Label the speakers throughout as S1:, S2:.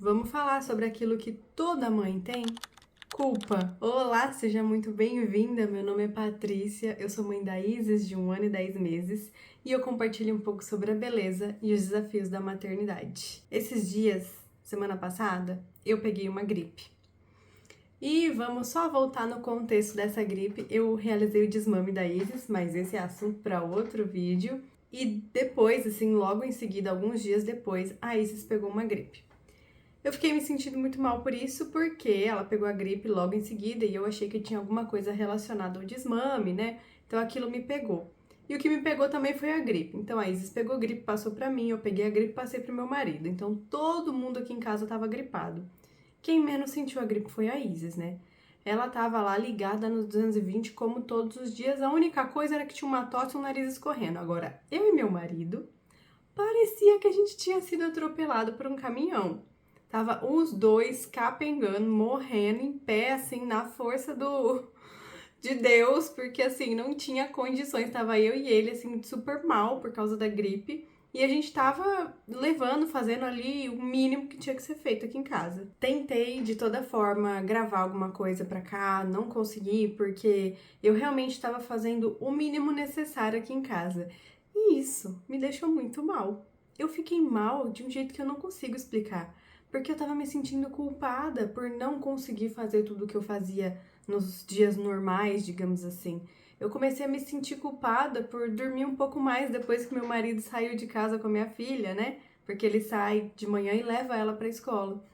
S1: Vamos falar sobre aquilo que toda mãe tem? Culpa! Olá, seja muito bem-vinda. Meu nome é Patrícia, eu sou mãe da Isis, de 1 ano e 10 meses, e eu compartilho um pouco sobre a beleza e os desafios da maternidade. Esses dias, semana passada, eu peguei uma gripe. E vamos só voltar no contexto dessa gripe. Eu realizei o desmame da Isis, mas esse é assunto para outro vídeo. E depois, assim, logo em seguida, alguns dias depois, a Isis pegou uma gripe. Eu fiquei me sentindo muito mal por isso, porque ela pegou a gripe logo em seguida e eu achei que tinha alguma coisa relacionada ao desmame, né? Então aquilo me pegou. E o que me pegou também foi a gripe. Então a Isis pegou a gripe, passou pra mim, eu peguei a gripe e passei pro meu marido. Então todo mundo aqui em casa tava gripado. Quem menos sentiu a gripe foi a Isis, né? Ela tava lá ligada nos 220 como todos os dias. A única coisa era que tinha uma tosse e um nariz escorrendo. Agora, eu e meu marido, parecia que a gente tinha sido atropelado por um caminhão. Tava os dois capengando, morrendo em pé, assim, na força de Deus, porque assim, não tinha condições. Tava eu e ele, assim, super mal por causa da gripe. E a gente tava levando, fazendo ali o mínimo que tinha que ser feito aqui em casa. Tentei de toda forma gravar alguma coisa pra cá, não consegui, porque eu realmente estava fazendo o mínimo necessário aqui em casa. E isso me deixou muito mal. Eu fiquei mal de um jeito que eu não consigo explicar, porque eu tava me sentindo culpada por não conseguir fazer tudo o que eu fazia nos dias normais, digamos assim. Eu comecei a me sentir culpada por dormir um pouco mais depois que meu marido saiu de casa com a minha filha, né? Porque ele sai de manhã e leva ela pra escola.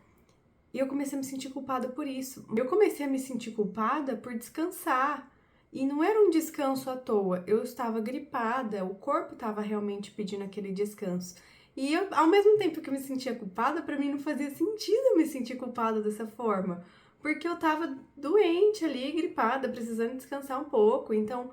S1: E eu comecei a me sentir culpada por isso. Eu comecei a me sentir culpada por descansar. E não era um descanso à toa, eu estava gripada, o corpo estava realmente pedindo aquele descanso. E eu, ao mesmo tempo que eu me sentia culpada, para mim não fazia sentido eu me sentir culpada dessa forma, porque eu estava doente ali, gripada, precisando descansar um pouco. Então,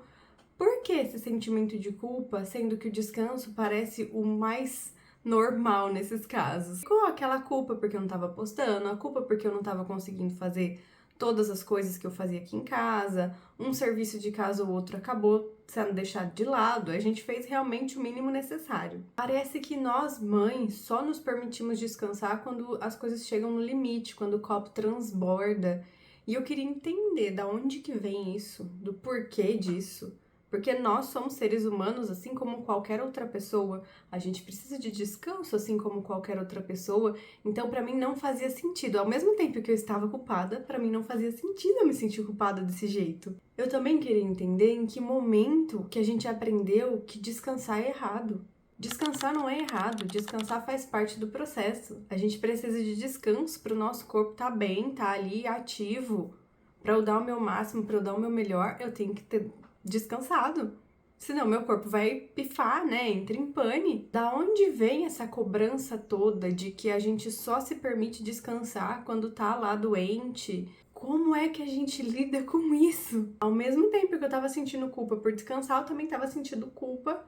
S1: por que esse sentimento de culpa, sendo que o descanso parece o mais normal nesses casos? Ficou aquela culpa porque eu não tava postando, a culpa porque eu não tava conseguindo fazer todas as coisas que eu fazia aqui em casa, um serviço de casa ou outro acabou sendo deixado de lado, a gente fez realmente o mínimo necessário. Parece que nós, mães, só nos permitimos descansar quando as coisas chegam no limite, quando o copo transborda. E eu queria entender da onde que vem isso, do porquê disso. Porque nós somos seres humanos, assim como qualquer outra pessoa. A gente precisa de descanso, assim como qualquer outra pessoa. Então, pra mim, não fazia sentido. Ao mesmo tempo que eu estava culpada, pra mim não fazia sentido eu me sentir culpada desse jeito. Eu também queria entender em que momento que a gente aprendeu que descansar é errado. Descansar não é errado, descansar faz parte do processo. A gente precisa de descanso para o nosso corpo estar bem, estar ali ativo. Para eu dar o meu máximo, para eu dar o meu melhor, eu tenho que ter descansado. Senão meu corpo vai pifar, né? Entra em pane. Da onde vem essa cobrança toda de que a gente só se permite descansar quando tá lá doente? Como é que a gente lida com isso? Ao mesmo tempo que eu tava sentindo culpa por descansar, eu também tava sentindo culpa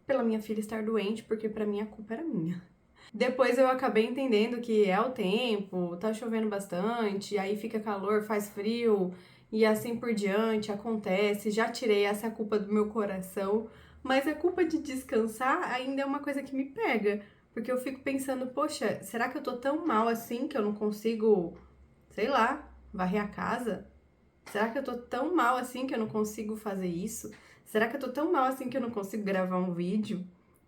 S1: pela minha filha estar doente, porque pra mim a culpa era minha. Depois eu acabei entendendo que é o tempo, tá chovendo bastante, aí fica calor, faz frio e assim por diante, acontece. Já tirei essa culpa do meu coração, mas a culpa de descansar ainda é uma coisa que me pega, porque eu fico pensando, poxa, será que eu tô tão mal assim que eu não consigo, sei lá, varrer a casa? Será que eu tô tão mal assim que eu não consigo fazer isso? Será que eu tô tão mal assim que eu não consigo gravar um vídeo?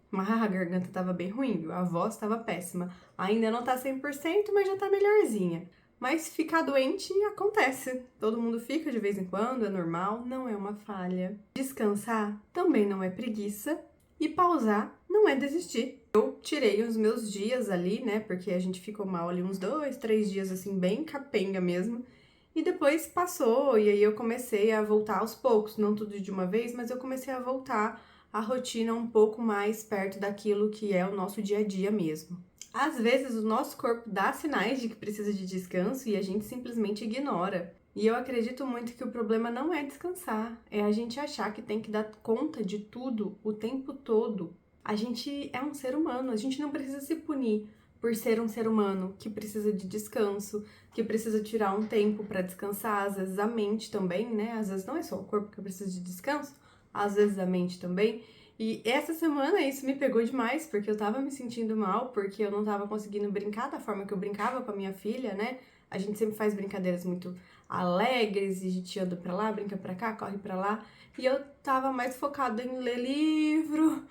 S1: Mas a garganta tava bem ruim, viu? A voz tava péssima. Ainda não tá 100%, mas já tá melhorzinha. Mas ficar doente acontece. Todo mundo fica de vez em quando, é normal, não é uma falha. Descansar também não é preguiça. E pausar não é desistir. Eu tirei os meus dias ali, né? Porque a gente ficou mal ali uns 2, 3 dias, assim, bem capenga mesmo. E depois passou, e aí eu comecei a voltar aos poucos, não tudo de uma vez, mas eu comecei a voltar a rotina um pouco mais perto daquilo que é o nosso dia a dia mesmo. Às vezes o nosso corpo dá sinais de que precisa de descanso e a gente simplesmente ignora. E eu acredito muito que o problema não é descansar, é a gente achar que tem que dar conta de tudo o tempo todo. A gente é um ser humano, a gente não precisa se punir por ser um ser humano que precisa de descanso, que precisa tirar um tempo para descansar, às vezes a mente também, né? Às vezes não é só o corpo que precisa de descanso, às vezes a mente também. E essa semana isso me pegou demais, porque eu tava me sentindo mal, porque eu não tava conseguindo brincar da forma que eu brincava com a minha filha, né? A gente sempre faz brincadeiras muito alegres, e a gente anda pra lá, brinca pra cá, corre pra lá. E eu tava mais focada em ler livro,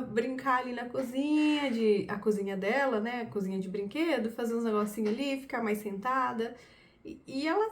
S1: brincar ali na cozinha, a cozinha dela, né? A cozinha de brinquedo, fazer uns negocinhos ali, ficar mais sentada. E ela,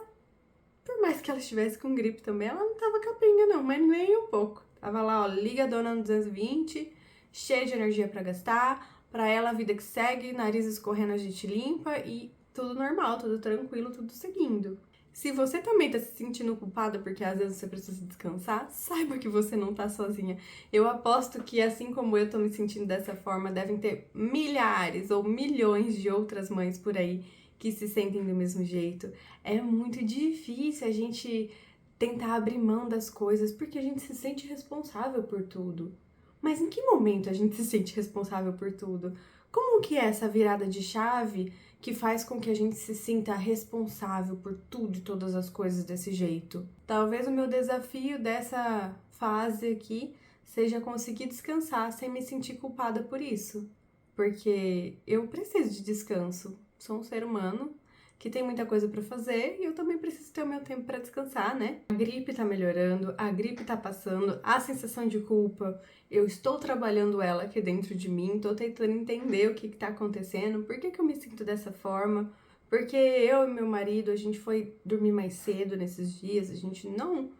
S1: por mais que ela estivesse com gripe também, ela não tava capenga não, mas nem um pouco. Tava lá, ó, ligadona no 220, cheia de energia pra gastar. Pra ela, a vida que segue, nariz escorrendo, a gente limpa e tudo normal, tudo tranquilo, tudo seguindo. Se você também tá se sentindo culpada porque às vezes você precisa descansar, saiba que você não tá sozinha. Eu aposto que, assim como eu tô me sentindo dessa forma, devem ter milhares ou milhões de outras mães por aí que se sentem do mesmo jeito. É muito difícil a gente tentar abrir mão das coisas porque a gente se sente responsável por tudo. Mas em que momento a gente se sente responsável por tudo? Como que é essa virada de chave que faz com que a gente se sinta responsável por tudo e todas as coisas desse jeito? Talvez o meu desafio dessa fase aqui seja conseguir descansar sem me sentir culpada por isso. Porque eu preciso de descanso. Sou um ser humano que tem muita coisa pra fazer e eu também preciso ter o meu tempo pra descansar, né? A gripe tá melhorando, a gripe tá passando, a sensação de culpa, eu estou trabalhando ela aqui dentro de mim, tô tentando entender o que tá acontecendo, por que eu me sinto dessa forma, porque eu e meu marido, a gente foi dormir mais cedo nesses dias, a gente não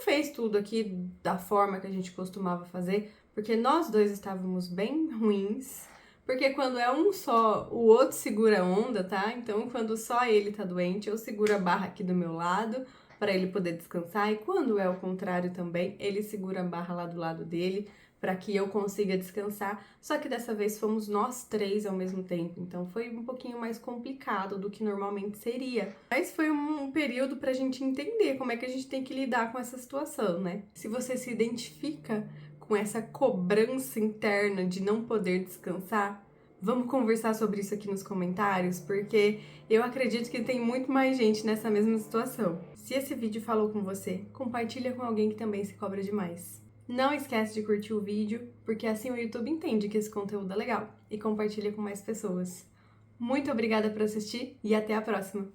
S1: fez tudo aqui da forma que a gente costumava fazer, porque nós dois estávamos bem ruins. Porque quando é um só, o outro segura a onda, tá? Então, quando só ele tá doente, eu seguro a barra aqui do meu lado para ele poder descansar. E quando é o contrário também, ele segura a barra lá do lado dele para que eu consiga descansar. Só que dessa vez fomos nós três ao mesmo tempo, então foi um pouquinho mais complicado do que normalmente seria. Mas foi um período pra gente entender como é que a gente tem que lidar com essa situação, né? Se você se identifica com essa cobrança interna de não poder descansar, vamos conversar sobre isso aqui nos comentários, porque eu acredito que tem muito mais gente nessa mesma situação. Se esse vídeo falou com você, compartilha com alguém que também se cobra demais. Não esquece de curtir o vídeo, porque assim o YouTube entende que esse conteúdo é legal e compartilha com mais pessoas. Muito obrigada por assistir e até a próxima!